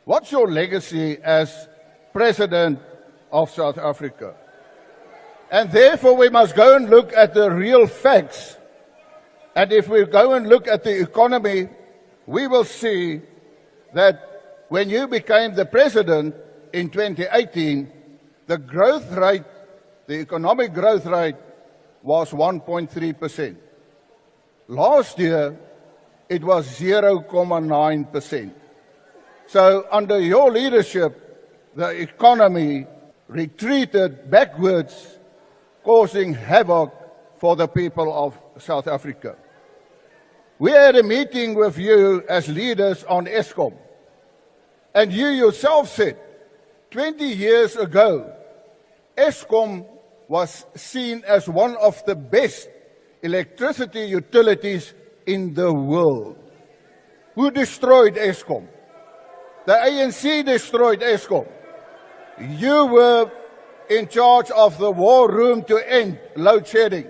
What's your legacy as President of South Africa? And therefore we must go and look at the real facts. And if we go and look at the economy, we will see that when you became the President in 2018, the growth rate, the economic growth rate was 1.3%. Last year, it was 0.9%. So under your leadership, the economy retreated backwards, causing havoc for the people of South Africa. We had a meeting with you as leaders on Eskom, and you yourself said 20 years ago, Eskom was seen as one of the best electricity utilities in the world. Who destroyed Eskom? The ANC destroyed Eskom. You were in charge of the war room to end load shedding.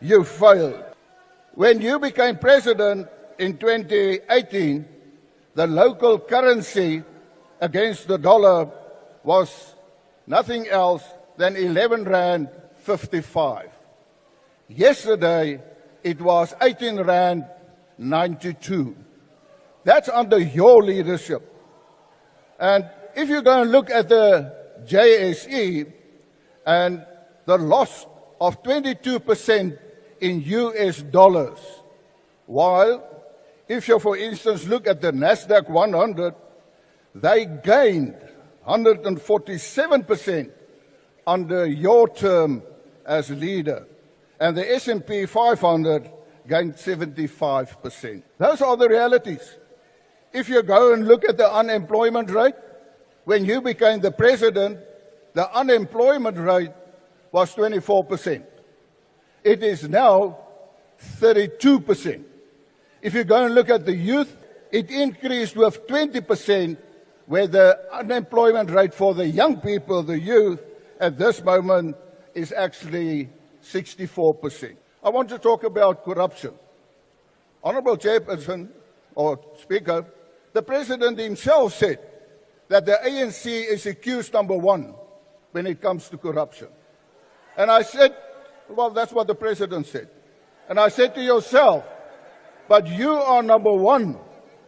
You failed. When you became president in 2018, the local currency against the dollar was nothing else than 11 Rand 55. Yesterday, it was 18 Rand 92. That's under your leadership. And if you go and look at the JSE and the loss of 22% in US dollars, while if you, for instance, look at the Nasdaq 100, they gained 147% under your term as leader, and the S&P 500 gained 75%. Those are the realities. If you go and look at the unemployment rate, when you became the president, the unemployment rate was 24%. It is now 32%. If you go and look at the youth, it increased with 20%, where the unemployment rate for the young people, the youth, at this moment is actually 64%. I want to talk about corruption. Honorable Chairperson, or Speaker, the President himself said that the ANC is accused number one when it comes to corruption. And I said, well, that's what the President said. And I said to yourself, but you are number one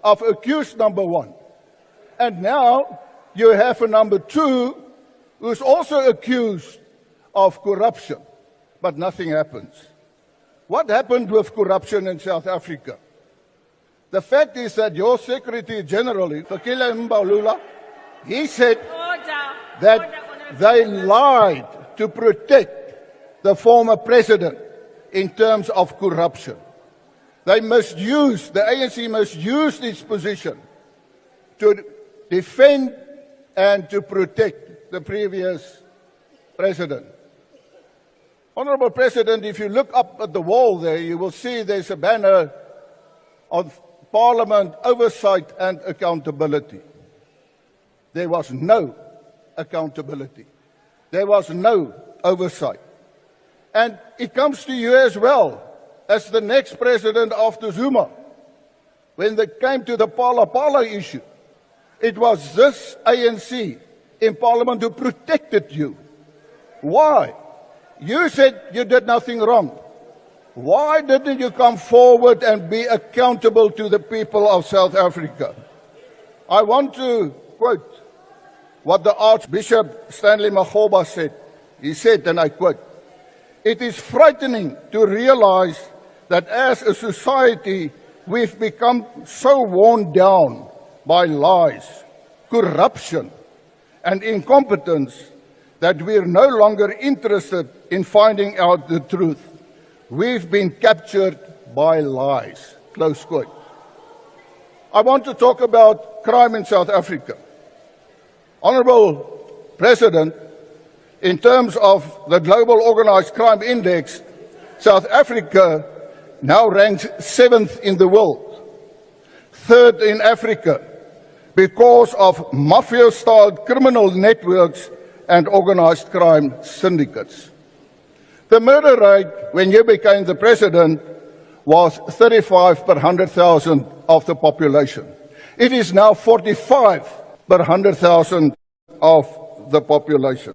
of accused number one. And now you have a number two who's also accused of corruption, but nothing happens. What happened with corruption in South Africa? The fact is that your Secretary General, Fikile Mbalula, he said that they lied to protect the former president in terms of corruption. They misused, the ANC misused its position to defend and to protect the previous president. Honorable President, if you look up at the wall there, you will see there's a banner of Parliament oversight and accountability. There was no accountability. There was no oversight. And it comes to you as well as the next president after Zuma. When they came to the Pala issue, it was this ANC in Parliament who protected you. Why? You said you did nothing wrong. Why didn't you come forward and be accountable to the people of South Africa? I want to quote what the Archbishop Stanley Makgoba said. He said, and I quote, "It is frightening to realize that as a society we've become so worn down by lies, corruption, and incompetence that we're no longer interested in finding out the truth. We've been captured by lies." Close quote. I want to talk about crime in South Africa. Honorable President, in terms of the Global Organized Crime Index, South Africa now ranks 7th in the world, 3rd in Africa, because of mafia-style criminal networks and organized crime syndicates. The murder rate when you became the president was 35 per 100,000 of the population. It is now 45, per 100,000 of the population.